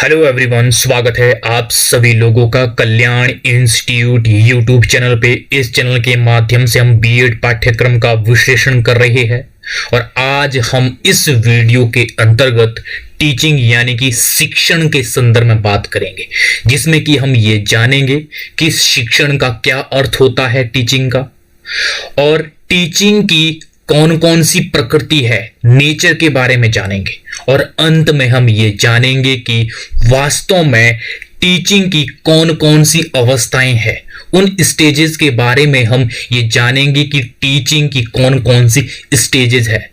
Hello everyone, स्वागत है आप सभी लोगों का कल्याण इंस्टीट्यूट यूट्यूब चैनल पे। इस चैनल के माध्यम से हम बीएड पाठ्यक्रम का विश्लेषण कर रहे हैं और आज हम इस वीडियो के अंतर्गत टीचिंग यानी कि शिक्षण के संदर्भ में बात करेंगे, जिसमें कि हम ये जानेंगे कि शिक्षण का क्या अर्थ होता है, टीचिंग का, और टीचिंग की कौन कौन सी प्रकृति है, नेचर के बारे में जानेंगे। और अंत में हम ये जानेंगे कि वास्तव में टीचिंग की कौन कौन सी अवस्थाएं हैं, उन स्टेजेस के बारे में हम ये जानेंगे कि टीचिंग की कौन कौन सी स्टेजेस है।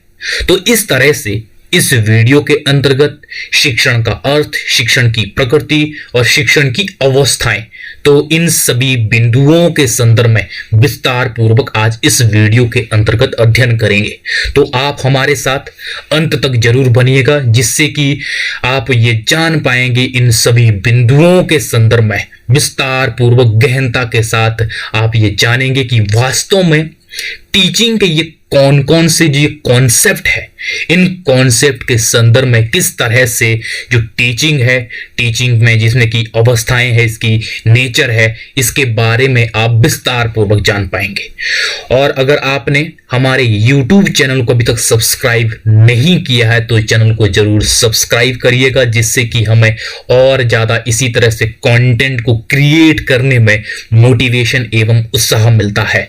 तो इस तरह से इस वीडियो के अंतर्गत शिक्षण का अर्थ, शिक्षण की प्रकृति और शिक्षण की अवस्थाएं, तो इन सभी बिंदुओं के संदर्भ में विस्तार पूर्वक आज इस वीडियो के अंतर्गत अध्ययन करेंगे। तो आप हमारे साथ अंत तक जरूर बनिएगा, जिससे कि आप ये जान पाएंगे इन सभी बिंदुओं के संदर्भ में विस्तार पूर्वक गहनता के साथ आप ये जानेंगे कि वास्तव में टीचिंग के ये कौन कौन से जो कॉन्सेप्ट है, इन कॉन्सेप्ट के संदर्भ में किस तरह से जो टीचिंग है, टीचिंग में जिसमें की अवस्थाएं है, इसकी नेचर है, इसके बारे में आप विस्तार पूर्वक जान पाएंगे। और अगर आपने हमारे YouTube चैनल को अभी तक सब्सक्राइब नहीं किया है तो चैनल को जरूर सब्सक्राइब करिएगा, जिससे कि हमें और ज़्यादा इसी तरह से कंटेंट को क्रिएट करने में मोटिवेशन एवं उत्साह मिलता है।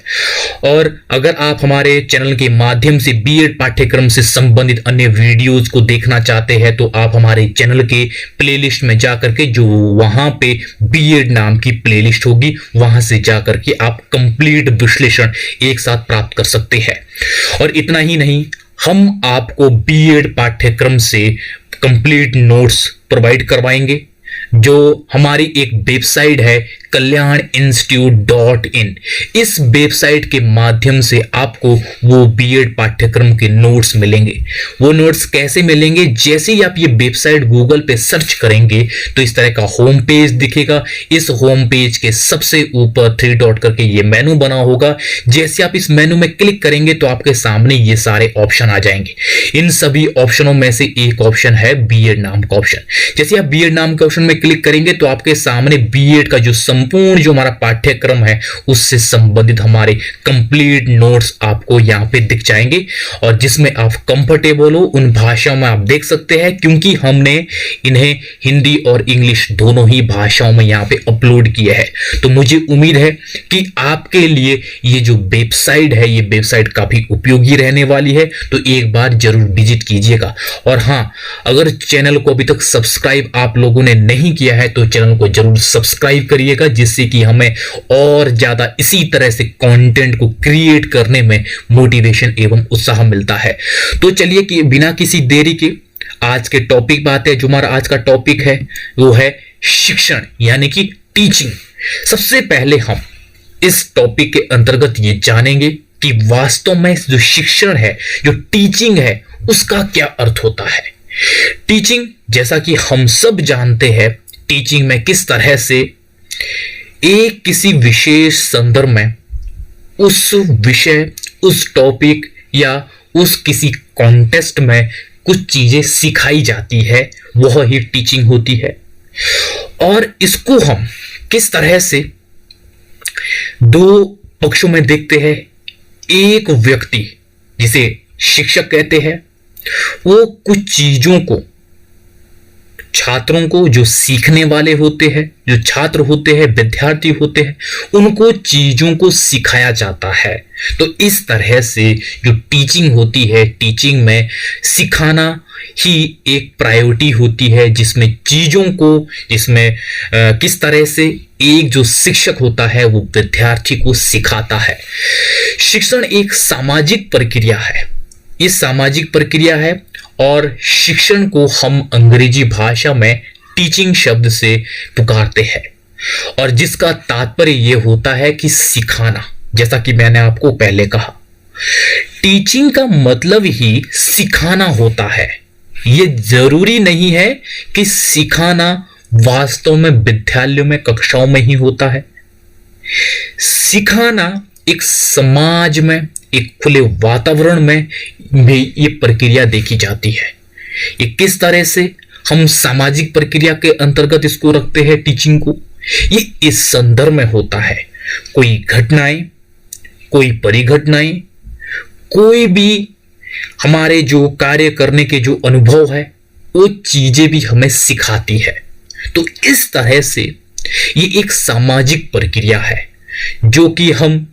और अगर आप हमारे चैनल के माध्यम से बीएड पाठ्यक्रम से संबंधित अन्य वीडियोस को देखना चाहते हैं तो आप हमारे चैनल के प्लेलिस्ट में जाकर के, जो वहां पे बीएड नाम की प्लेलिस्ट होगी, वहां से जाकर के आप कंप्लीट विश्लेषण एक साथ प्राप्त कर सकते हैं। और इतना ही नहीं, हम आपको बीएड पाठ्यक्रम से कंप्लीट नोट्स प्रोवाइड करवाएंगे, जो हमारी एक वेबसाइट है kalyaninstitute.in। इस वेबसाइट के माध्यम से आपको वो बीएड पाठ्यक्रम के नोट्स मिलेंगे। वो नोट्स कैसे मिलेंगे? जैसे ही आप ये वेबसाइट गूगल पे सर्च करेंगे तो इस तरह का होम पेज दिखेगा। इस होम पेज के सबसे ऊपर 3 डॉट करके ये मेनू बना होगा। जैसे आप इस मेनू में क्लिक करेंगे तो आपके सामने ये सारे ऑप्शन आ जाएंगे। इन सभी ऑप्शनों में से एक ऑप्शन है बीएड नाम का ऑप्शन। जैसे आप बीएड नाम के ऑप्शन में क्लिक करेंगे तो आपके सामने बीएड का जो संपूर्ण जो हमारा पाठ्यक्रम है उससे संबंधित हमारे कंप्लीट नोट्स आपको यहां पे दिख जाएंगे, और जिसमें आप कंफर्टेबल हो उन भाषाओं में आप देख सकते हैं, क्योंकि हमने इन्हें हिंदी और इंग्लिश दोनों ही भाषाओं में यहां पे अपलोड किया है। तो मुझे उम्मीद है कि आपके लिए ये जो वेबसाइट है, ये वेबसाइट काफी उपयोगी रहने वाली है। तो एक बार जरूर विजिट कीजिएगा। और हां, अगर चैनल को अभी तक सब्सक्राइब आप लोगों ने नहीं किया है तो चैनल को जरूर सब्सक्राइब करिएगा, जिससे कि हमें और ज्यादा इसी तरह से कंटेंट को क्रिएट करने में मोटिवेशन एवं उत्साह मिलता है। तो चलिए कि बिना किसी देरी के आज के टॉपिक बात है। जो हमारा आज का टॉपिक है वो है शिक्षण यानी कि टीचिंग। सबसे पहले हम इस टॉपिक के अंतर्गत ये जानेंगे कि वास्तव में जो शिक्षण है, जो टीचिंग है, उसका क्या अर्थ होता है। टीचिंग, जैसा कि हम सब जानते हैं, टीचिंग में किस तरह से एक किसी विशेष संदर्भ में उस विषय, उस टॉपिक या उस किसी कॉन्टेक्स्ट में कुछ चीजें सिखाई जाती है, वह ही टीचिंग होती है। और इसको हम किस तरह से दो पक्षों में देखते हैं। एक व्यक्ति जिसे शिक्षक कहते हैं, वो कुछ चीजों को छात्रों को, जो सीखने वाले होते हैं, जो छात्र होते हैं, विद्यार्थी होते हैं, उनको चीजों को सिखाया जाता है। तो इस तरह से जो टीचिंग होती है, टीचिंग में सिखाना ही एक प्रायोरिटी होती है, जिसमें चीजों को, जिसमें किस तरह से एक जो शिक्षक होता है वो विद्यार्थी को सिखाता है। शिक्षण एक सामाजिक प्रक्रिया है। ये सामाजिक प्रक्रिया है और शिक्षण को हम अंग्रेजी भाषा में टीचिंग शब्द से पुकारते हैं, और जिसका तात्पर्य यह होता है कि सिखाना। जैसा कि मैंने आपको पहले कहा, टीचिंग का मतलब ही सिखाना होता है। यह जरूरी नहीं है कि सिखाना वास्तव में विद्यालयों में, कक्षाओं में ही होता है। सिखाना एक समाज में, एक खुले वातावरण में भी ये प्रक्रिया देखी जाती है। ये किस तरह से हम सामाजिक प्रक्रिया के अंतर्गत इसको रखते हैं टीचिंग को। ये इस संदर्भ में होता है, कोई घटनाएं, कोई परिघटनाएं, कोई भी हमारे जो कार्य करने के जो अनुभव है वो चीजें भी हमें सिखाती है। तो इस तरह से ये एक सामाजिक प्रक्रिया है जो कि हम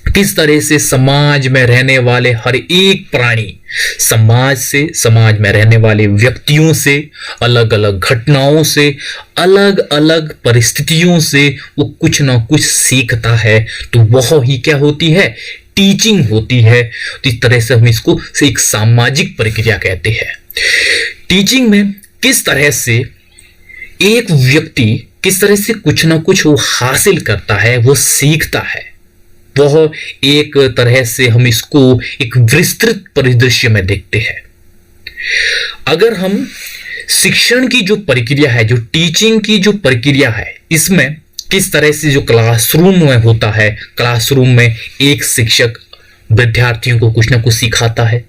किस तरह से समाज में रहने वाले हर एक प्राणी, समाज से, समाज में रहने वाले व्यक्तियों से, अलग अलग घटनाओं से, अलग अलग परिस्थितियों से वो कुछ ना कुछ सीखता है। तो वह ही क्या होती है, टीचिंग होती है। तो इस तरह से हम इसको एक सामाजिक प्रक्रिया कहते हैं। टीचिंग में किस तरह से एक व्यक्ति किस तरह से कुछ ना कुछ वो हासिल करता है, वो सीखता है, वह एक तरह से हम इसको एक विस्तृत परिदृश्य में देखते हैं। अगर हम शिक्षण की जो प्रक्रिया है, जो टीचिंग की जो प्रक्रिया है, इसमें किस तरह से जो क्लासरूम में होता है, क्लासरूम में एक शिक्षक विद्यार्थियों को कुछ ना कुछ सिखाता है।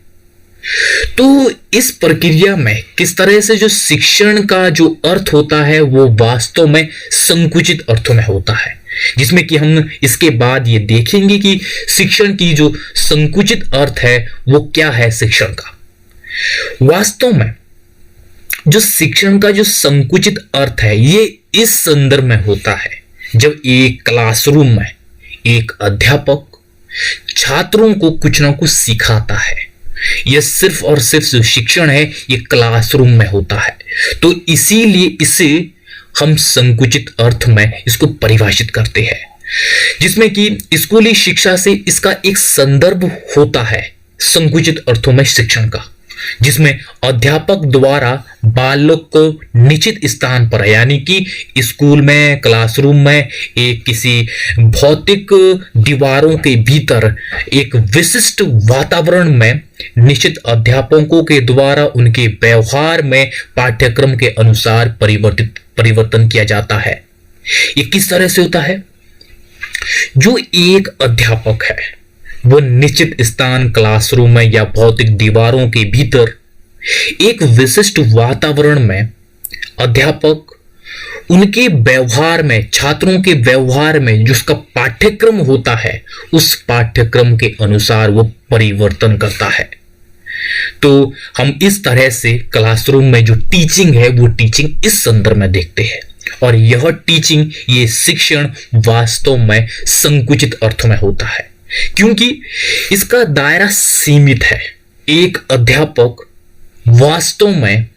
तो इस प्रक्रिया में किस तरह से जो शिक्षण का जो अर्थ होता है वो वास्तव में संकुचित अर्थों में होता है, जिसमें कि हम इसके बाद ये देखेंगे कि शिक्षण की जो संकुचित अर्थ है वो क्या है शिक्षण का। वास्तव में जो शिक्षण का जो संकुचित अर्थ है ये इस संदर्भ में होता है जब एक क्लासरूम में एक अध्यापक छात्रों को कुछ ना कुछ सिखाता है। यह सिर्फ और सिर्फ जो शिक्षण है ये क्लासरूम में होता है। तो इसीलिए इसे हम संकुचित अर्थ में इसको परिभाषित करते हैं, जिसमें कि स्कूली शिक्षा से इसका एक संदर्भ होता है संकुचित अर्थों में शिक्षण का, जिसमें अध्यापक द्वारा बालक को निश्चित स्थान पर, यानी कि स्कूल में, क्लासरूम में, एक किसी भौतिक दीवारों के भीतर एक विशिष्ट वातावरण में निश्चित अध्यापकों के द्वारा उनके व्यवहार में पाठ्यक्रम के अनुसार परिवर्तन किया जाता है। ये किस तरह से होता है? जो एक अध्यापक है वो निश्चित स्थान क्लासरूम में या भौतिक दीवारों के भीतर एक विशिष्ट वातावरण में अध्यापक उनके व्यवहार में, छात्रों के व्यवहार में जो उसका पाठ्यक्रम होता है उस पाठ्यक्रम के अनुसार वो परिवर्तन करता है। तो हम इस तरह से क्लासरूम में जो टीचिंग है वो टीचिंग इस संदर्भ में देखते हैं, और यह टीचिंग, ये शिक्षण वास्तव में संकुचित अर्थों में होता है क्योंकि इसका दायरा सीमित है। एक अध्यापक वास्तव में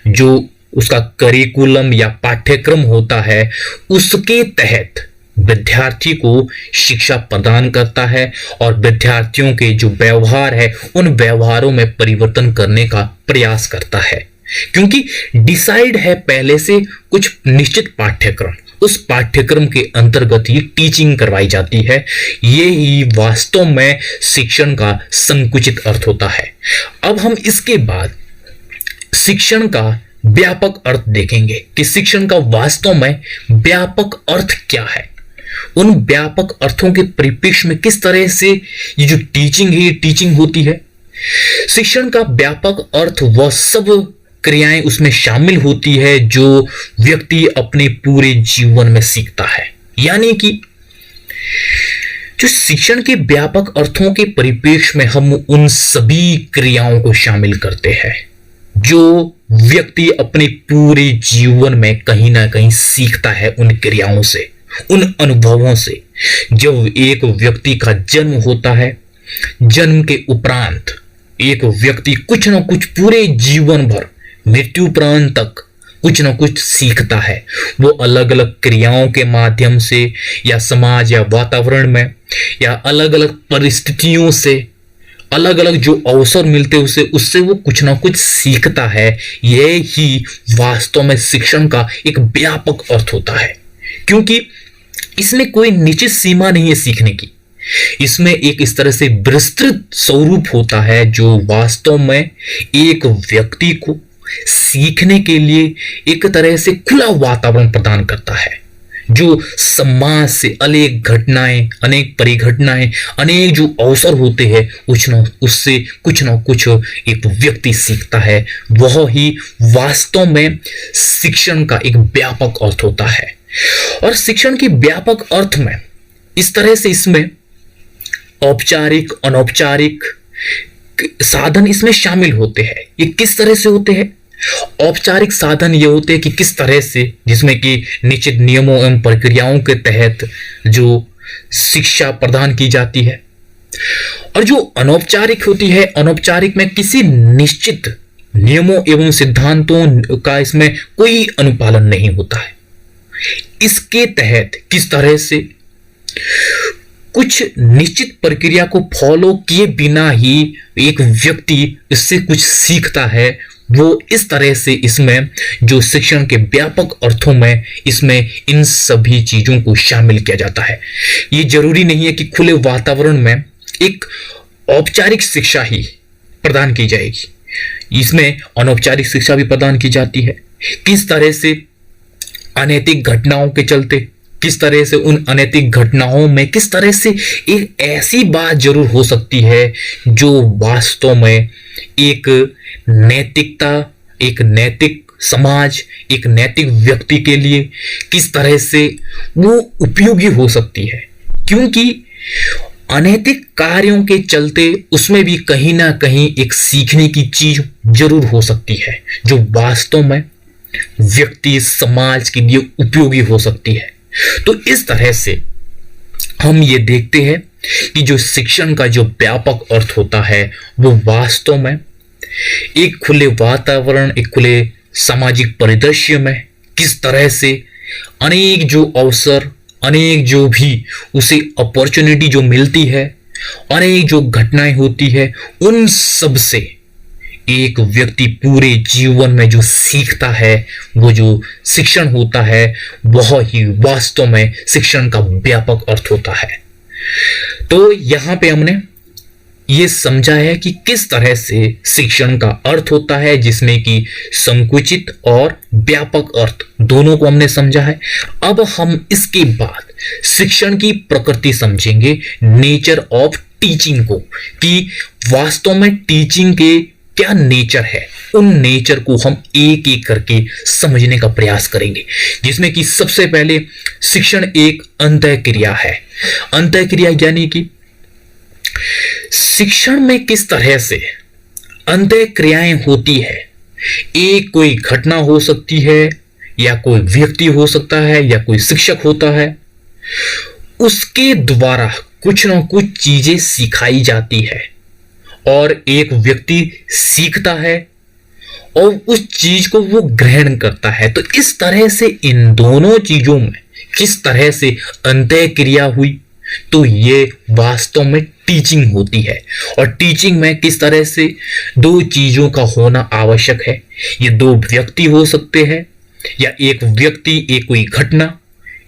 जो उसका करिकुलम या पाठ्यक्रम होता है उसके तहत विद्यार्थी को शिक्षा प्रदान करता है और विद्यार्थियों के जो व्यवहार है उन व्यवहारों में परिवर्तन करने का प्रयास करता है, क्योंकि डिसाइड है पहले से कुछ निश्चित पाठ्यक्रम, उस पाठ्यक्रम के अंतर्गत ही टीचिंग करवाई जाती है। ये ही वास्तव में शिक्षण का संकुचित अर्थ होता है। अब हम इसके बाद शिक्षण का व्यापक अर्थ देखेंगे कि शिक्षण का वास्तव में व्यापक अर्थ क्या है। उन व्यापक अर्थों के परिप्रेक्ष्य में किस तरह से ये जो टीचिंग है, ये टीचिंग होती है। शिक्षण का व्यापक अर्थ वह सब क्रियाएं उसमें शामिल होती है जो व्यक्ति अपने पूरे जीवन में सीखता है, यानी कि जो शिक्षण के व्यापक अर्थों के परिप्रेक्ष्य में हम उन सभी क्रियाओं को शामिल करते हैं जो व्यक्ति अपने पूरे जीवन में कहीं ना कहीं सीखता है, उन क्रियाओं से, उन अनुभवों से। जब एक व्यक्ति का जन्म होता है, जन्म के उपरांत एक व्यक्ति कुछ ना कुछ पूरे जीवन भर मृत्यु प्रांत तक कुछ ना कुछ सीखता है। वो अलग अलग क्रियाओं के माध्यम से या समाज या वातावरण में या अलग अलग परिस्थितियों से, अलग अलग जो अवसर मिलते उसे, उससे वो कुछ ना कुछ सीखता है। यह ही वास्तव में शिक्षण का एक व्यापक अर्थ होता है, क्योंकि इसमें कोई निश्चित सीमा नहीं है सीखने की। इसमें एक इस तरह से विस्तृत स्वरूप होता है जो वास्तव में एक व्यक्ति को सीखने के लिए एक तरह से खुला वातावरण प्रदान करता है, जो समाज से अनेक घटनाएं, अनेक परिघटनाएं, अनेक जो अवसर होते हैं उससे कुछ ना कुछ एक व्यक्ति सीखता है। वह ही वास्तव में शिक्षण का एक व्यापक अर्थ होता है। और शिक्षण के व्यापक अर्थ में इस तरह से इसमें औपचारिक, अनौपचारिक साधन इसमें शामिल होते हैं। ये किस तरह से होते हैं? औपचारिक साधन ये होते हैं कि किस तरह से, जिसमें कि निश्चित नियमों एवं प्रक्रियाओं के तहत जो शिक्षा प्रदान की जाती है। और जो अनौपचारिक होती है, अनौपचारिक में किसी निश्चित नियमों एवं सिद्धांतों का इसमें कोई अनुपालन नहीं होता है। इसके तहत किस तरह से कुछ निश्चित प्रक्रिया को फॉलो किए बिना ही एक व्यक्ति इससे कुछ सीखता है, वो इस तरह से इसमें जो शिक्षण के व्यापक अर्थों में इसमें इन सभी चीजों को शामिल किया जाता है। ये जरूरी नहीं है कि खुले वातावरण में एक औपचारिक शिक्षा ही प्रदान की जाएगी, इसमें अनौपचारिक शिक्षा भी प्रदान की जाती है। किस तरह से अनैतिक घटनाओं के चलते, किस तरह से उन अनैतिक घटनाओं में किस तरह से एक ऐसी बात जरूर हो सकती है जो वास्तव में एक नैतिकता, एक नैतिक समाज, एक नैतिक व्यक्ति के लिए किस तरह से वो उपयोगी हो सकती है। क्योंकि अनैतिक कार्यों के चलते उसमें भी कहीं ना कहीं एक सीखने की चीज जरूर हो सकती है जो वास्तव में व्यक्ति, समाज के लिए उपयोगी हो सकती है। तो इस तरह से हम ये देखते हैं कि जो शिक्षण का जो व्यापक अर्थ होता है वो वास्तव में एक खुले वातावरण, एक खुले सामाजिक परिदृश्य में किस तरह से अनेक जो अवसर, अनेक जो भी उसे अपॉर्चुनिटी जो मिलती है, अनेक जो घटनाएं होती है, उन सब से एक व्यक्ति पूरे जीवन में जो सीखता है, वो जो शिक्षण होता है वह ही वास्तव में शिक्षण का व्यापक अर्थ होता है। तो यहां पे हमने ये समझा है कि किस तरह से शिक्षण का अर्थ होता है, जिसमें कि संकुचित और व्यापक अर्थ दोनों को हमने समझा है। अब हम इसके बाद शिक्षण की प्रकृति समझेंगे, नेचर ऑफ टीचिंग को, कि वास्तव में टीचिंग के क्या नेचर है। उन नेचर को हम एक एक करके समझने का प्रयास करेंगे, जिसमें कि सबसे पहले शिक्षण एक अंतःक्रिया है। अंतःक्रिया यानी कि शिक्षण में किस तरह से अंतःक्रियाएं होती है। एक कोई घटना हो सकती है, या कोई व्यक्ति हो सकता है, या कोई शिक्षक होता है, उसके द्वारा कुछ ना कुछ चीजें सिखाई जाती है और एक व्यक्ति सीखता है और उस चीज को वो ग्रहण करता है। तो इस तरह से इन दोनों चीजों में किस तरह से अंतःक्रिया हुई, तो ये वास्तव में टीचिंग होती है। और टीचिंग में किस तरह से दो चीजों का होना आवश्यक है। ये दो व्यक्ति हो सकते हैं, या एक व्यक्ति, एक कोई घटना,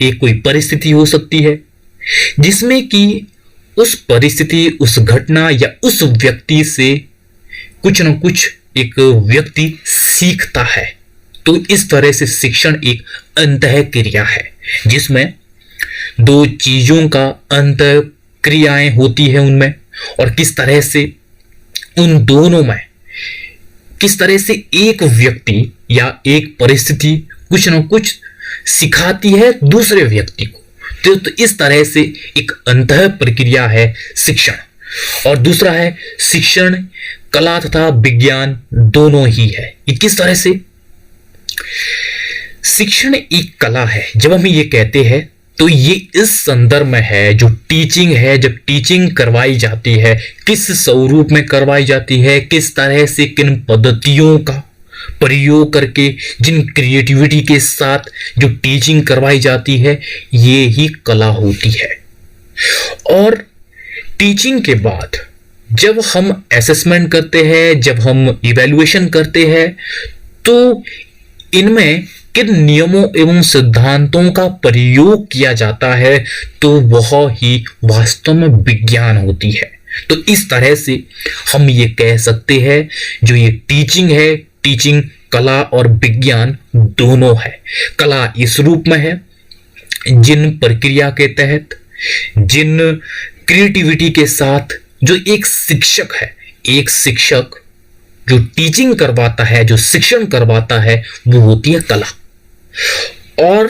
एक कोई परिस्थिति हो सकती है, जिसमें कि उस परिस्थिति, उस घटना या उस व्यक्ति से कुछ न कुछ एक व्यक्ति सीखता है। तो इस तरह से शिक्षण एक अंतःक्रिया है, जिसमें दो चीजों का अंतःक्रियाएं होती है उनमें, और किस तरह से उन दोनों में किस तरह से एक व्यक्ति या एक परिस्थिति कुछ न कुछ सिखाती है दूसरे व्यक्ति को। तो इस तरह से एक अंतः प्रक्रिया है शिक्षण। और दूसरा है शिक्षण कला तथा विज्ञान दोनों ही है। ये किस तरह से शिक्षण एक कला है। जब हम ये कहते हैं तो ये इस संदर्भ में है, जो टीचिंग है, जब टीचिंग करवाई जाती है किस स्वरूप में करवाई जाती है, किस तरह से, किन पद्धतियों का प्रयोग करके, जिन क्रिएटिविटी के साथ जो टीचिंग करवाई जाती है, ये ही कला होती है। और टीचिंग के बाद जब हम असेसमेंट करते हैं, जब हम इवैल्यूएशन करते हैं, तो इनमें किन नियमों एवं सिद्धांतों का प्रयोग किया जाता है, तो वह ही वास्तव में विज्ञान होती है। तो इस तरह से हम ये कह सकते हैं, जो ये टीचिंग है, टीचिंग कला और विज्ञान दोनों है। कला इस रूप में है जिन प्रक्रिया के तहत, जिन क्रिएटिविटी के साथ जो एक शिक्षक है, एक शिक्षक जो टीचिंग करवाता है, जो शिक्षण करवाता है, वो होती है कला। और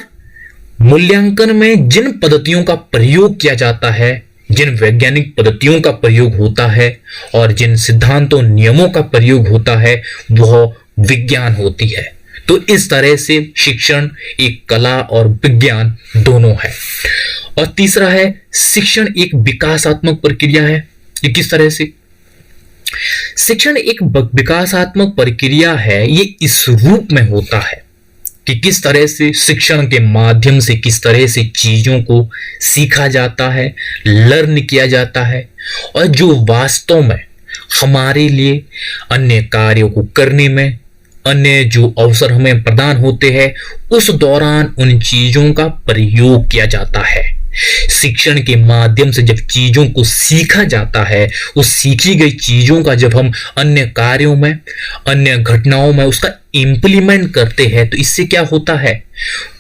मूल्यांकन में जिन पद्धतियों का प्रयोग किया जाता है, जिन वैज्ञानिक पद्धतियों का प्रयोग होता है और जिन सिद्धांतों नियमों का प्रयोग होता है, वह विज्ञान होती है। तो इस तरह से शिक्षण एक कला और विज्ञान दोनों है। और तीसरा है, शिक्षण एक विकासात्मक प्रक्रिया है। ये किस तरह से? शिक्षण एक विकासात्मक प्रक्रिया है। ये इस रूप में होता है कि किस तरह से शिक्षण के माध्यम से किस तरह से चीजों को सीखा जाता है, लर्न किया जाता है, और जो वास्तव में हमारे लिए अन्य कार्यों को करने में, अन्य जो अवसर हमें प्रदान होते हैं, उस दौरान उन चीजों का प्रयोग किया जाता है। शिक्षण के माध्यम से जब चीजों को सीखा जाता है, उस सीखी गई चीजों का जब हम अन्य कार्यों में, अन्य घटनाओं में उसका इंप्लीमेंट करते हैं, तो इससे क्या होता है?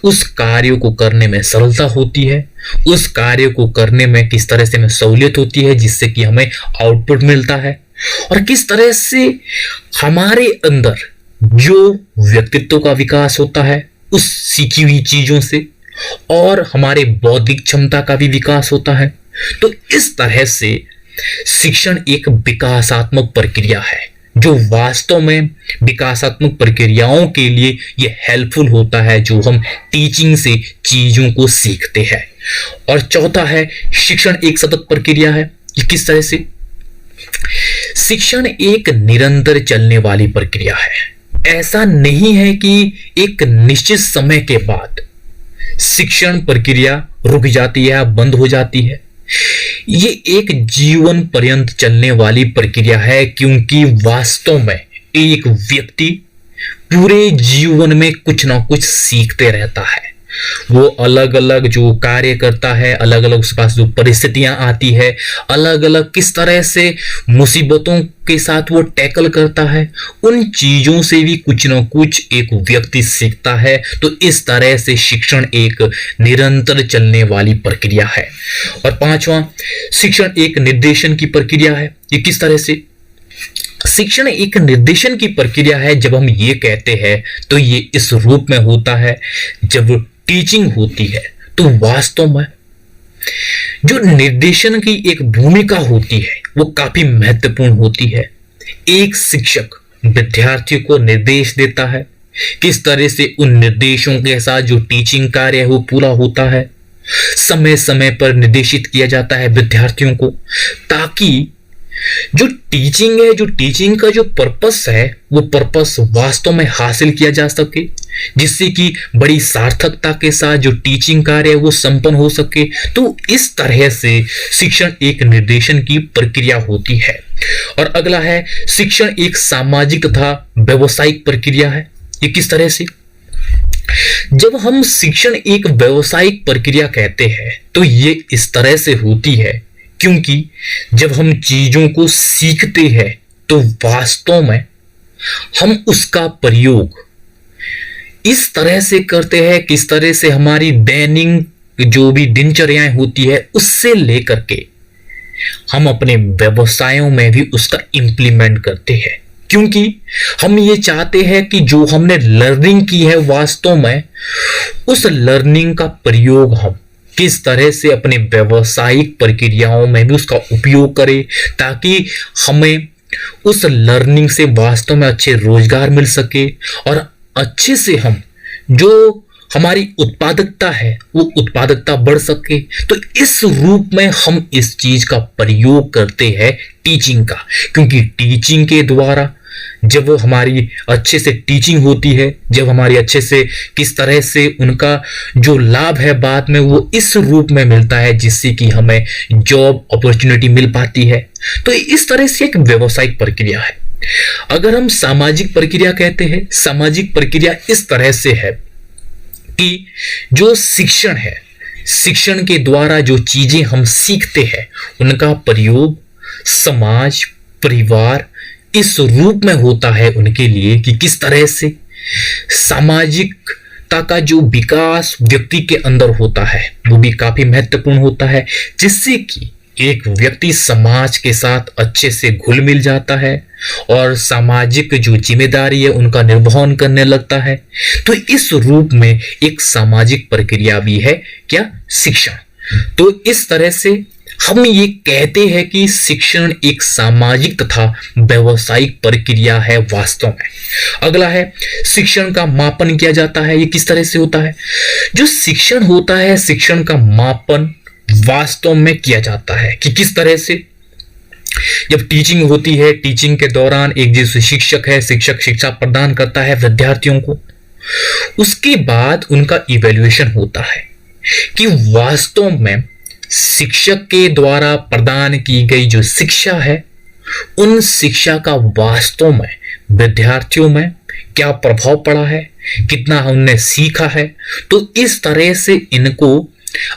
उस कार्य को करने में सरलता होती है, उस कार्य को करने में किस तरह से हमें सहूलियत होती है, जिससे कि हमें आउटपुट मिलता है, और किस तरह से हमारे अंदर जो व्यक्तित्व का विकास होता है उस सीखी हुई चीजों से, और हमारे बौद्धिक क्षमता का भी विकास होता है। तो इस तरह से शिक्षण एक विकासात्मक प्रक्रिया है, जो वास्तव में विकासात्मक प्रक्रियाओं के लिए ये हेल्पफुल होता है, जो हम टीचिंग से चीजों को सीखते हैं। और चौथा है, शिक्षण एक सतत प्रक्रिया है। ये किस तरह से? शिक्षण एक निरंतर चलने वाली प्रक्रिया है। ऐसा नहीं है कि एक निश्चित समय के बाद शिक्षण प्रक्रिया रुक जाती है, बंद हो जाती है। ये एक जीवन पर्यंत चलने वाली प्रक्रिया है, क्योंकि वास्तव में एक व्यक्ति पूरे जीवन में कुछ ना कुछ सीखते रहता है। वो अलग अलग जो कार्य करता है, अलग अलग उसके पास जो परिस्थितियां आती है, अलग अलग किस तरह से मुसीबतों के साथ वो टैकल करता है, उन चीजों से भी कुछ ना कुछ एक व्यक्ति सीखता है। तो इस तरह से शिक्षण एक निरंतर चलने वाली प्रक्रिया है। और पांचवा, शिक्षण एक निर्देशन की प्रक्रिया है। ये किस तरह से? शिक्षण एक निर्देशन की प्रक्रिया है। जब हम ये कहते हैं तो ये इस रूप में होता है, जब टीचिंग होती है तो वास्तव में जो निर्देशन की एक भूमिका होती है वो काफी महत्वपूर्ण होती है। एक शिक्षक विद्यार्थियों को निर्देश देता है, किस तरह से उन निर्देशों के साथ जो टीचिंग कार्य है वो पूरा होता है, समय समय पर निर्देशित किया जाता है विद्यार्थियों को, ताकि जो टीचिंग है, जो टीचिंग का जो पर्पस है, वो पर्पस वास्तव में हासिल किया जा सके, जिससे कि बड़ी सार्थकता के साथ जो टीचिंग कार्य है वो संपन्न हो सके। तो इस तरह से शिक्षण एक निर्देशन की प्रक्रिया होती है। और अगला है, शिक्षण एक सामाजिक तथा व्यावसायिक प्रक्रिया है। ये किस तरह से? जब हम शिक्षण एक व्यावसायिक प्रक्रिया कहते हैं तो ये इस तरह से होती है, क्योंकि जब हम चीजों को सीखते हैं तो वास्तव में हम उसका प्रयोग इस तरह से करते हैं, किस तरह से हमारी दैनिक जो भी दिनचर्याएं होती है उससे लेकर के हम अपने व्यवसायों में भी उसका इंप्लीमेंट करते हैं। क्योंकि हम ये चाहते हैं कि जो हमने लर्निंग की है, वास्तव में उस लर्निंग का प्रयोग हम किस तरह से अपने व्यावसायिक प्रक्रियाओं में भी उसका उपयोग करें, ताकि हमें उस लर्निंग से वास्तव में अच्छे रोजगार मिल सके और अच्छे से हम जो हमारी उत्पादकता है वो उत्पादकता बढ़ सके। तो इस रूप में हम इस चीज का प्रयोग करते हैं टीचिंग का, क्योंकि टीचिंग के द्वारा जब हमारी अच्छे से टीचिंग होती है, जब हमारी अच्छे से किस तरह से उनका जो लाभ है बाद में वो इस रूप में मिलता है, जिससे कि हमें जॉब अपॉर्चुनिटी मिल पाती है। तो इस तरह से एक व्यावसायिक प्रक्रिया है। अगर हम सामाजिक प्रक्रिया कहते हैं, सामाजिक प्रक्रिया इस तरह से है कि जो शिक्षण है, शिक्षण के द्वारा जो चीजें हम सीखते हैं उनका प्रयोग समाज, परिवार इस रूप में होता है उनके लिए कि किस तरह से सामाजिक क्षमता का जो विकास व्यक्ति के अंदर होता है वो भी काफी महत्वपूर्ण होता है, जिससे कि एक व्यक्ति समाज के साथ अच्छे से घुल मिल जाता है और सामाजिक जो जिम्मेदारी है उनका निर्वहन करने लगता है। तो इस रूप में एक सामाजिक प्रक्रिया भी है क्या, शिक्षण। तो इस तरह से हम ये कहते हैं कि शिक्षण एक सामाजिक तथा व्यावसायिक प्रक्रिया है वास्तव में। अगला है शिक्षण का मापन किया जाता है। ये किस तरह से होता है? जो शिक्षण होता है, शिक्षण का मापन वास्तव में किया जाता है कि किस तरह से जब टीचिंग होती है, टीचिंग के दौरान एक जैसे शिक्षक है, शिक्षक शिक्षा प्रदान करता है विद्यार्थियों को, उसके बाद उनका इवैल्यूएशन होता है कि वास्तव में शिक्षक के द्वारा प्रदान की गई जो शिक्षा है उन शिक्षा का वास्तव में विद्यार्थियों में क्या प्रभाव पड़ा है, कितना हमने सीखा है। तो इस तरह से इनको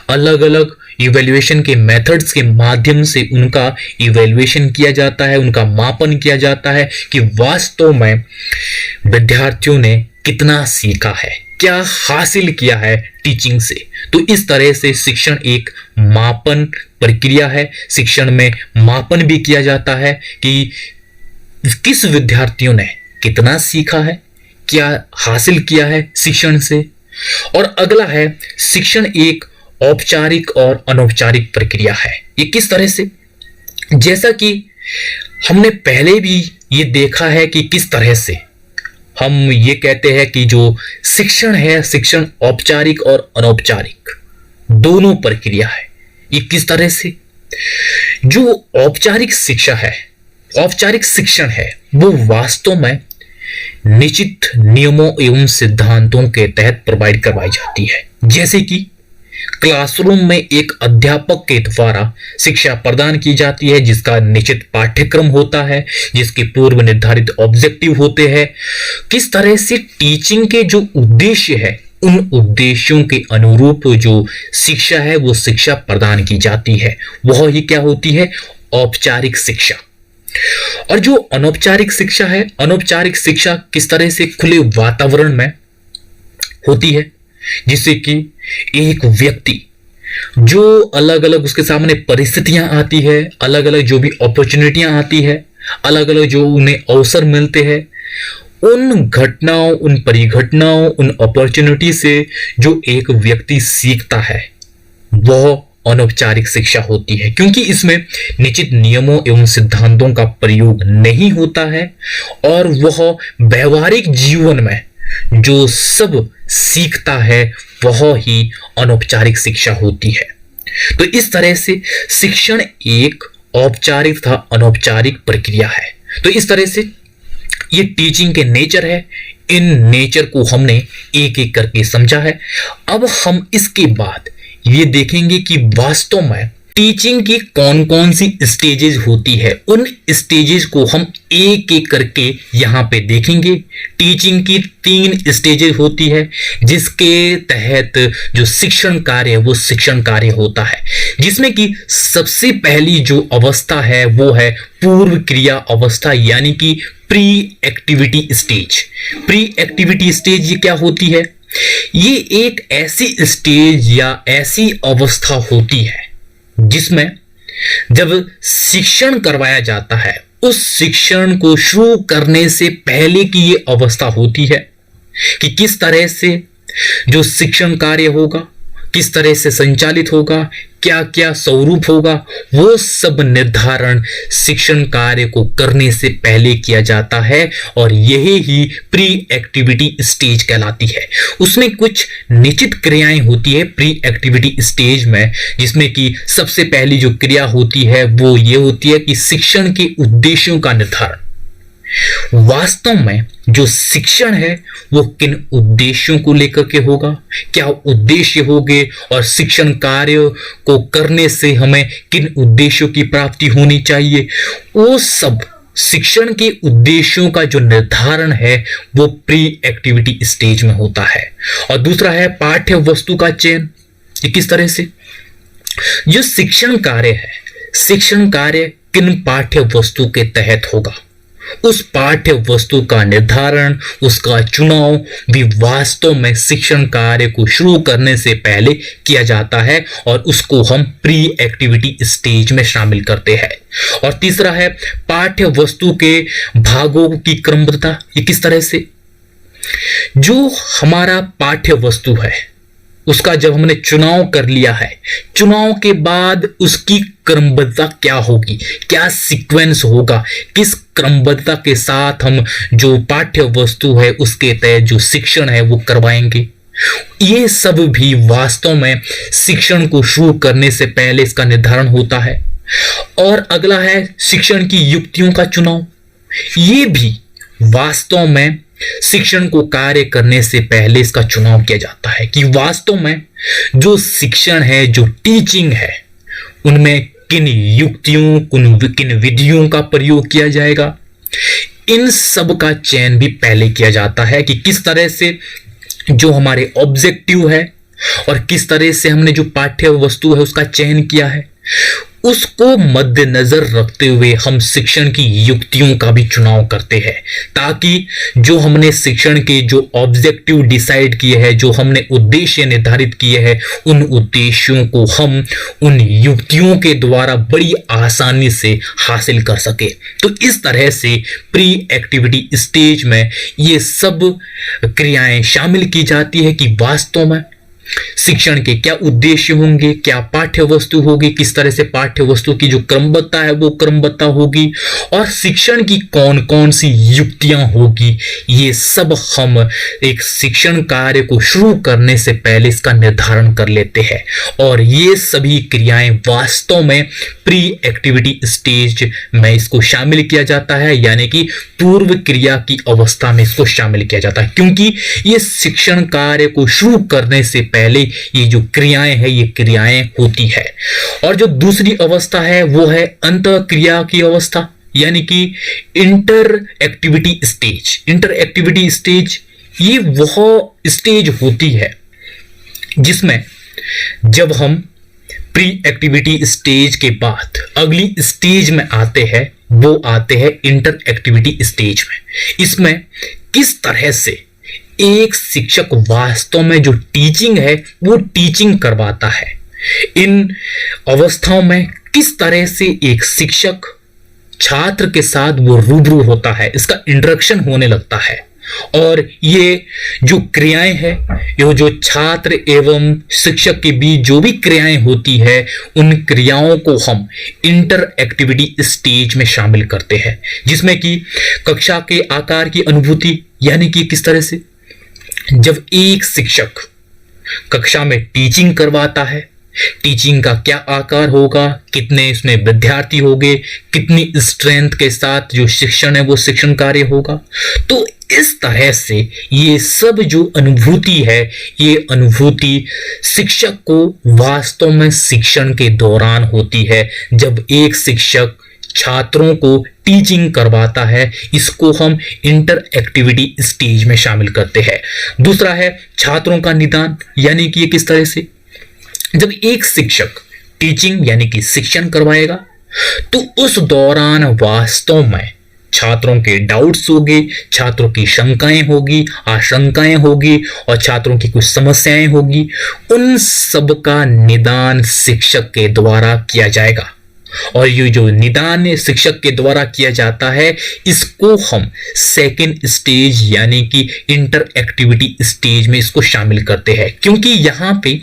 अलग अलग इवैल्यूएशन के मेथड्स के माध्यम से उनका इवैल्यूएशन किया जाता है, उनका मापन किया जाता है कि वास्तव में विद्यार्थियों ने कितना सीखा है, क्या हासिल किया है टीचिंग से। तो इस तरह से शिक्षण एक मापन प्रक्रिया है। शिक्षण में मापन भी किया जाता है कि किस विद्यार्थियों ने कितना सीखा है, क्या हासिल किया है शिक्षण से। और अगला है शिक्षण एक औपचारिक और अनौपचारिक प्रक्रिया है। ये किस तरह से? जैसा कि हमने पहले भी ये देखा है कि किस तरह से हम ये कहते हैं कि जो शिक्षण है, शिक्षण औपचारिक और अनौपचारिक दोनों प्रक्रिया है। ये किस तरह से? जो औपचारिक शिक्षा है, औपचारिक शिक्षण है, वो वास्तव में निश्चित नियमों एवं सिद्धांतों के तहत प्रोवाइड करवाई जाती है। जैसे कि क्लासरूम में एक अध्यापक के द्वारा शिक्षा प्रदान की जाती है, जिसका निश्चित पाठ्यक्रम होता है, जिसके पूर्व निर्धारित ऑब्जेक्टिव होते हैं। किस तरह से टीचिंग के जो उद्देश्य है उन उद्देश्यों के अनुरूप जो शिक्षा है वो शिक्षा प्रदान की जाती है, वह ही क्या होती है? औपचारिक शिक्षा। और जो अनौपचारिक शिक्षा है, अनौपचारिक शिक्षा किस तरह से खुले वातावरण में होती है, जिससे कि एक व्यक्ति जो अलग अलग उसके सामने परिस्थितियां आती है, अलग अलग जो भी अपॉर्चुनिटियां आती है, अलग अलग जो उन्हें अवसर मिलते हैं, उन घटनाओं, उन परिघटनाओं, उन अपॉर्चुनिटी से जो एक व्यक्ति सीखता है वह अनौपचारिक शिक्षा होती है, क्योंकि इसमें निश्चित नियमों एवं सिद्धांतों का प्रयोग नहीं होता है और वह व्यवहारिक जीवन में जो सब सीखता है वह ही अनौपचारिक शिक्षा होती है। तो इस तरह से शिक्षण एक औपचारिक तथा अनौपचारिक प्रक्रिया है। तो इस तरह से ये टीचिंग के नेचर है। इन नेचर को हमने एक एक करके समझा है। अब हम इसके बाद ये देखेंगे कि वास्तव में टीचिंग की कौन कौन सी स्टेजेस होती है। उन स्टेजेस को हम एक एक करके यहाँ पे देखेंगे। टीचिंग की 3 स्टेजेस होती है, जिसके तहत जो शिक्षण कार्य है वो शिक्षण कार्य होता है, जिसमें कि सबसे पहली जो अवस्था है वो है पूर्व क्रिया अवस्था, यानी कि pre activity stage. Pre activity stage ये क्या होती है? ये एक ऐसी स्टेज या ऐसी अवस्था होती है जिसमें जब शिक्षण करवाया जाता है, उस शिक्षण को शुरू करने से पहले की ये अवस्था होती है कि किस तरह से जो शिक्षण कार्य होगा, किस तरह से संचालित होगा, क्या क्या स्वरूप होगा, वो सब निर्धारण शिक्षण कार्य को करने से पहले किया जाता है और यही ही प्री एक्टिविटी स्टेज कहलाती है। उसमें कुछ निश्चित क्रियाएं होती है प्री एक्टिविटी स्टेज में, जिसमें कि सबसे पहली जो क्रिया होती है वो ये होती है कि शिक्षण के उद्देश्यों का निर्धारण। वास्तव में जो शिक्षण है वो किन उद्देश्यों को लेकर के होगा, क्या उद्देश्य होंगे और शिक्षण कार्य को करने से हमें किन उद्देश्यों की प्राप्ति होनी चाहिए, वो सब शिक्षण के उद्देश्यों का जो निर्धारण है वो प्री एक्टिविटी स्टेज में होता है। और दूसरा है पाठ्य वस्तु का चयन। ये किस तरह से जो शिक्षण कार्य है, शिक्षण कार्य किन पाठ्य वस्तु के तहत होगा, उस पाठ्य वस्तु का निर्धारण, उसका चुनाव भी वास्तव में शिक्षण कार्य को शुरू करने से पहले किया जाता है और उसको हम प्री एक्टिविटी स्टेज में शामिल करते हैं। और तीसरा है पाठ्य वस्तु के भागों की क्रमबद्धता। ये किस तरह से, जो हमारा पाठ्य वस्तु है उसका जब हमने चुनाव कर लिया है, चुनाव के बाद उसकी क्रमबद्धता क्या होगी, क्या सीक्वेंस होगा, किस क्रमबद्धता के साथ हम जो पाठ्य वस्तु है उसके तहत जो शिक्षण है वो करवाएंगे, ये सब भी वास्तव में शिक्षण को शुरू करने से पहले इसका निर्धारण होता है। और अगला है शिक्षण की युक्तियों का चुनाव। ये भी वास्तव में शिक्षण को कार्य करने से पहले इसका चुनाव किया जाता है कि वास्तव में जो शिक्षण है, जो टीचिंग है, उनमें किन युक्तियों, किन विधियों का प्रयोग किया जाएगा। इन सब का चयन भी पहले किया जाता है कि किस तरह से जो हमारे ऑब्जेक्टिव है और किस तरह से हमने जो पाठ्य वस्तु है उसका चयन किया है, उसको मद्देनजर रखते हुए हम शिक्षण की युक्तियों का भी चुनाव करते हैं, ताकि जो हमने शिक्षण के जो ऑब्जेक्टिव डिसाइड किए हैं, जो हमने उद्देश्य निर्धारित किए हैं, उन उद्देश्यों को हम उन युक्तियों के द्वारा बड़ी आसानी से हासिल कर सके। तो इस तरह से प्री एक्टिविटी स्टेज में ये सब क्रियाएं शामिल की जाती है कि वास्तव में शिक्षण के क्या उद्देश्य होंगे, क्या पाठ्य वस्तु होगी, किस तरह से पाठ्य वस्तु की जो क्रमबद्धता है वो क्रमबद्धता होगी, और शिक्षण की कौन कौन सी युक्तियां होगी। ये सब हम एक शिक्षण कार्य को शुरू करने से पहले इसका निर्धारण कर लेते हैं। और ये सभी क्रियाएं वास्तव में प्री एक्टिविटी स्टेज में इसको शामिल किया जाता है, यानी कि पूर्व क्रिया की अवस्था में इसको शामिल किया जाता है, क्योंकि ये शिक्षण कार्य को शुरू करने से पहले ये जो क्रियाएं हैं ये क्रियाएं होती है। और जो दूसरी अवस्था है वो है अंतः क्रिया की अवस्था, यानी कि inter activity stage. Inter activity stage ये वह स्टेज होती है जिसमें जब हम प्री एक्टिविटी स्टेज के बाद अगली स्टेज में आते हैं, वो आते हैं इंटर एक्टिविटी स्टेज में। इसमें किस तरह से एक शिक्षक वास्तव में जो टीचिंग है वो टीचिंग करवाता है, इन अवस्थाओं में किस तरह से एक शिक्षक छात्र के साथ वो रूबरू होता है, इसका इंटरेक्शन होने लगता है। और ये जो क्रियाएं हैं, ये जो छात्र एवं शिक्षक के बीच जो भी क्रियाएं होती है, उन क्रियाओं को हम इंटर एक्टिविटी स्टेज में शामिल करते हैं, जिसमें कि कक्षा के आकार की अनुभूति, यानी कि किस तरह से जब एक शिक्षक कक्षा में टीचिंग करवाता है, टीचिंग का क्या आकार होगा, कितने इसमें विद्यार्थी होंगे, कितनी स्ट्रेंथ के साथ जो शिक्षण है वो शिक्षण कार्य होगा। तो इस तरह से ये सब जो अनुभूति है, ये अनुभूति शिक्षक को वास्तव में शिक्षण के दौरान होती है, जब एक शिक्षक छात्रों को टीचिंग करवाता है। इसको हम इंटर एक्टिविटी स्टेज में शामिल करते हैं। दूसरा है छात्रों का निदान, यानी कि ये किस तरह से जब एक शिक्षक टीचिंग यानी कि शिक्षण करवाएगा तो उस दौरान वास्तव में छात्रों के डाउट्स होंगे, छात्रों की शंकाएं होगी, आशंकाएं होगी और छात्रों की कुछ समस्याएं होगी। उन सब का निदान शिक्षक के द्वारा किया जाएगा। और ये जो निदान शिक्षक के द्वारा किया जाता है, इसको हम सेकेंड स्टेज यानी कि इंटर एक्टिविटी स्टेज में इसको शामिल करते हैं, क्योंकि यहाँ पे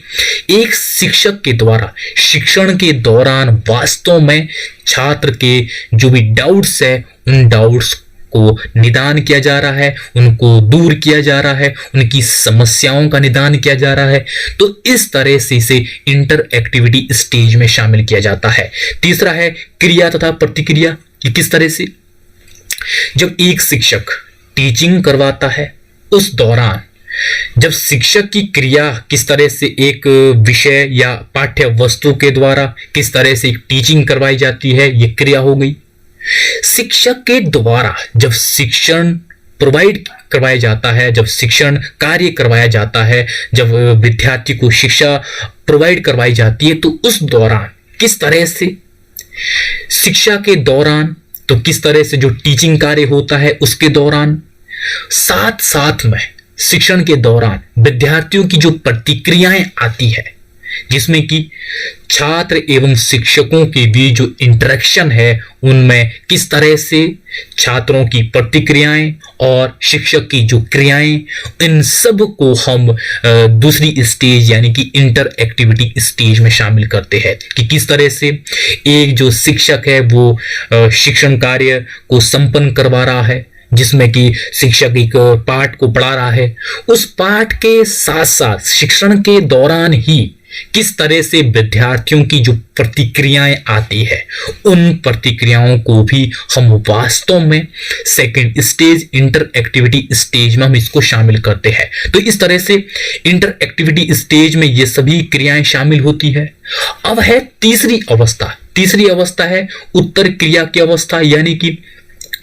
एक शिक्षक के द्वारा शिक्षण के दौरान वास्तव में छात्र के जो भी डाउट्स है, उन डाउट्स को निदान किया जा रहा है, उनको दूर किया जा रहा है, उनकी समस्याओं का निदान किया जा रहा है। तो इस तरह से इसे इंटर एक्टिविटी स्टेज में शामिल किया जाता है। तीसरा है क्रिया तथा प्रतिक्रिया। ये किस तरह से जब एक शिक्षक टीचिंग करवाता है, उस दौरान जब शिक्षक की क्रिया किस तरह से एक विषय या पाठ्य वस्तु के द्वारा किस तरह से एक टीचिंग करवाई जाती है, ये क्रिया हो गई। शिक्षक के द्वारा जब शिक्षण प्रोवाइड करवाया जाता है, जब शिक्षण कार्य करवाया जाता है, जब विद्यार्थी को शिक्षा प्रोवाइड करवाई जाती है, तो उस दौरान किस तरह से शिक्षा के दौरान तो तो किस तरह से जो टीचिंग कार्य होता है उसके दौरान, साथ साथ में शिक्षण के दौरान विद्यार्थियों की जो प्रतिक्रियाएं आती है, जिसमें कि छात्र एवं शिक्षकों के बीच जो इंटरेक्शन है उनमें किस तरह से छात्रों की प्रतिक्रियाएं और शिक्षक की जो क्रियाएं, इन सब को हम दूसरी स्टेज यानी कि इंटर एक्टिविटी स्टेज में शामिल करते हैं कि किस तरह से एक जो शिक्षक है वो शिक्षण कार्य को संपन्न करवा रहा है, जिसमें कि शिक्षक एक पाठ को पढ़ा रहा है, उस पाठ के साथ साथ शिक्षण के दौरान ही किस तरह से विद्यार्थियों की जो प्रतिक्रियाएं आती है, उन प्रतिक्रियाओं को भी हम वास्तव में second stage inter activity stage में हम इसको शामिल करते हैं। तो इस तरह से इंटर एक्टिविटी स्टेज में ये सभी क्रियाएं शामिल होती है। अब है तीसरी अवस्था। तीसरी अवस्था है उत्तर क्रिया की अवस्था, यानी कि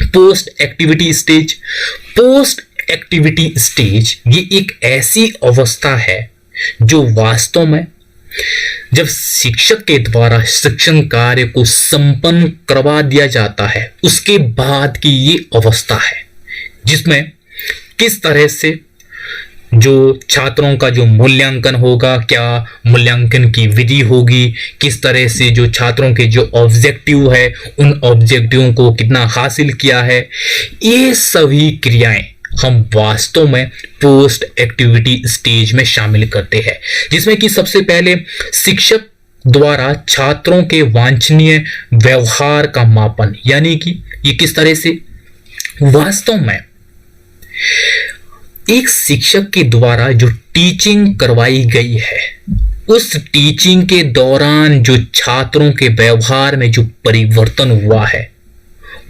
post activity stage. Post activity stage ये एक ऐसी अवस्था है जो वास्तव में जब शिक्षक के द्वारा शिक्षण कार्य को संपन्न करवा दिया जाता है उसके बाद की ये अवस्था है, जिसमें किस तरह से जो छात्रों का जो मूल्यांकन होगा, क्या मूल्यांकन की विधि होगी, किस तरह से जो छात्रों के जो ऑब्जेक्टिव है उन ऑब्जेक्टिवों को कितना हासिल किया है, ये सभी क्रियाएं हम वास्तव में पोस्ट एक्टिविटी स्टेज में शामिल करते हैं, जिसमें कि सबसे पहले शिक्षक द्वारा छात्रों के वांछनीय व्यवहार का मापन, यानी कि ये किस तरह से वास्तव में एक शिक्षक के द्वारा जो टीचिंग करवाई गई है उस टीचिंग के दौरान जो छात्रों के व्यवहार में जो परिवर्तन हुआ है,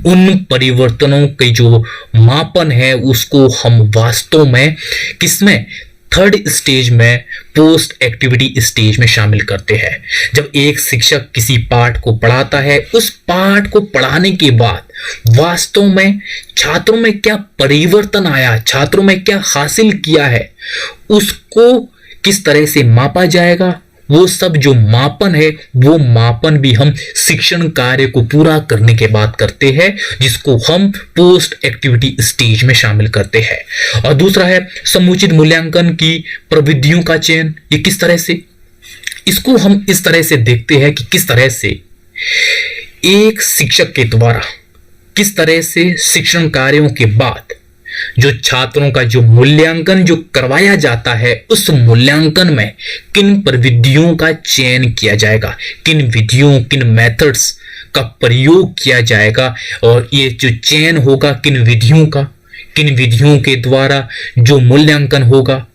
उन परिवर्तनों के जो मापन है उसको हम वास्तव में किसमें थर्ड स्टेज में पोस्ट एक्टिविटी स्टेज में शामिल करते हैं। जब एक शिक्षक किसी पाठ को पढ़ाता है, उस पाठ को पढ़ाने के बाद वास्तव में छात्रों में क्या परिवर्तन आया, छात्रों में क्या हासिल किया है, उसको किस तरह से मापा जाएगा, वो सब जो मापन है वो मापन भी हम शिक्षण कार्य को पूरा करने के बाद करते हैं, जिसको हम पोस्ट एक्टिविटी स्टेज में शामिल करते हैं। और दूसरा है समुचित मूल्यांकन की प्रविधियों का चयन। ये किस तरह से, इसको हम इस तरह से देखते हैं कि किस तरह से एक शिक्षक के द्वारा किस तरह से शिक्षण कार्यों के बाद जो छात्रों का जो मूल्यांकन जो करवाया जाता है, उस मूल्यांकन में किन प्रविधियों का चयन किया जाएगा, किन विधियों, किन मेथड्स का प्रयोग किया जाएगा, और ये जो चयन होगा किन विधियों के द्वारा जो मूल्यांकन होगा,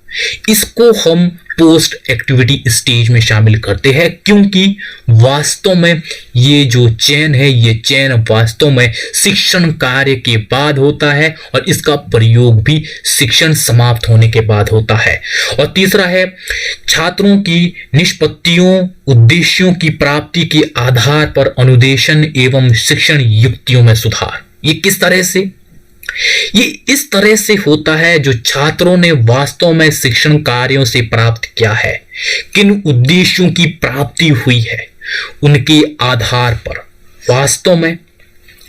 इसको हम पोस्ट एक्टिविटी स्टेज में शामिल करते हैं, क्योंकि वास्तव में ये जो चयन है, ये चयन वास्तव में शिक्षण कार्य के बाद होता है और इसका प्रयोग भी शिक्षण समाप्त होने के बाद होता है। और तीसरा है छात्रों की निष्पत्तियों, उद्देश्यों की प्राप्ति के आधार पर अनुदेशन एवं शिक्षण युक्तियों में सुधार। ये किस तरह से, ये इस तरह से होता है जो छात्रों ने वास्तव में शिक्षण कार्यों से प्राप्त किया है, किन उद्देश्यों की प्राप्ति हुई है, उनके आधार पर वास्तव में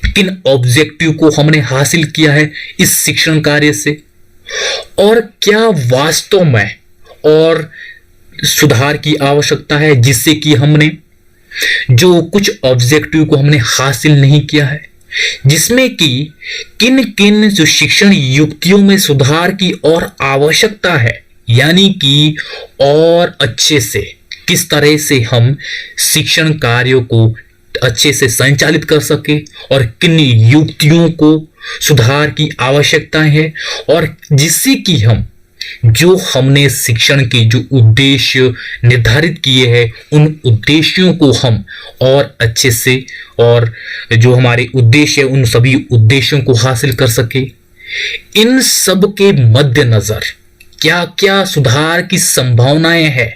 किन ऑब्जेक्टिव को हमने हासिल किया है इस शिक्षण कार्य से, और क्या वास्तव में और सुधार की आवश्यकता है जिससे कि हमने जो कुछ ऑब्जेक्टिव को हमने हासिल नहीं किया है, जिसमें कि किन किन जो शिक्षण युक्तियों में सुधार की और आवश्यकता है, यानी कि और अच्छे से किस तरह से हम शिक्षण कार्यों को अच्छे से संचालित कर सके, और किन युक्तियों को सुधार की आवश्यकता है, और जिससे कि हम जो हमने शिक्षण के जो उद्देश्य निर्धारित किए हैं उन उद्देश्यों को हम और अच्छे से, और जो हमारे उद्देश्य है उन सभी उद्देश्यों को हासिल कर सके। इन सब के मद्देनजर क्या क्या सुधार की संभावनाएं हैं,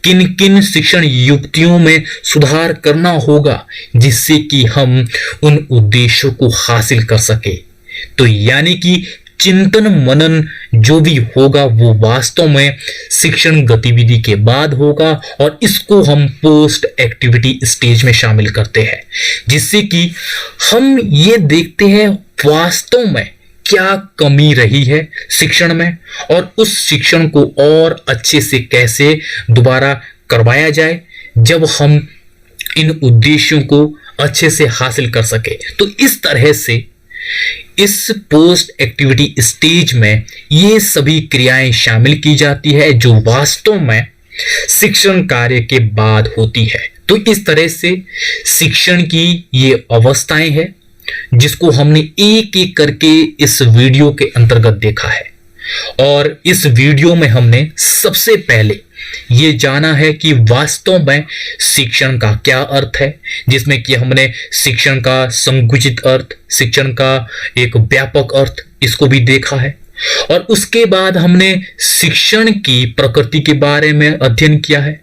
किन किन शिक्षण युक्तियों में सुधार करना होगा जिससे कि हम उन उद्देश्यों को हासिल कर सके। तो यानी कि चिंतन मनन जो भी होगा वो वास्तव में शिक्षण गतिविधि के बाद होगा, और इसको हम पोस्ट एक्टिविटी स्टेज में शामिल करते हैं, जिससे कि हम ये देखते हैं वास्तव में क्या कमी रही है शिक्षण में, और उस शिक्षण को और अच्छे से कैसे दोबारा करवाया जाए जब हम इन उद्देश्यों को अच्छे से हासिल कर सके। तो इस तरह से इस पोस्ट एक्टिविटी स्टेज में ये सभी क्रियाएं शामिल की जाती है जो वास्तव में शिक्षण कार्य के बाद होती है। तो इस तरह से शिक्षण की ये अवस्थाएं हैं जिसको हमने एक एक करके इस वीडियो के अंतर्गत देखा है, और इस वीडियो में हमने सबसे पहले ये जाना है कि वास्तव में शिक्षण का क्या अर्थ है, जिसमें कि हमने शिक्षण का संकुचित अर्थ, शिक्षण का एक व्यापक अर्थ, इसको भी देखा है, और उसके बाद हमने शिक्षण की प्रकृति के बारे में अध्ययन किया है,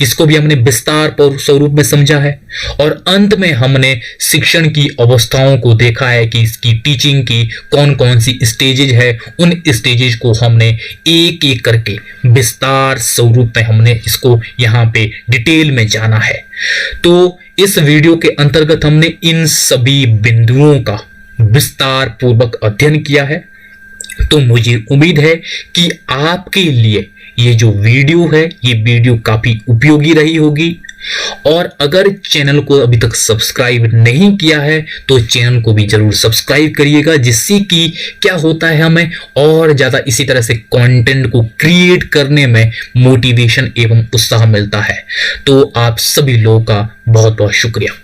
इसको भी हमने विस्तार स्वरूप में समझा है, और अंत में हमने शिक्षण की अवस्थाओं को देखा है कि इसकी टीचिंग की कौन कौन सी स्टेजेज है। उन स्टेजेज को हमने एक एक करके विस्तार स्वरूप में हमने इसको यहाँ पे डिटेल में जाना है। तो इस वीडियो के अंतर्गत हमने इन सभी बिंदुओं का विस्तार पूर्वक अध्ययन किया है। तो मुझे उम्मीद है कि आपके लिए ये जो वीडियो है, ये वीडियो काफी उपयोगी रही होगी, और अगर चैनल को अभी तक सब्सक्राइब नहीं किया है तो चैनल को भी जरूर सब्सक्राइब करिएगा, जिससे कि क्या होता है हमें और ज़्यादा इसी तरह से कंटेंट को क्रिएट करने में मोटिवेशन एवं उत्साह मिलता है। तो आप सभी लोगों का बहुत बहुत शुक्रिया।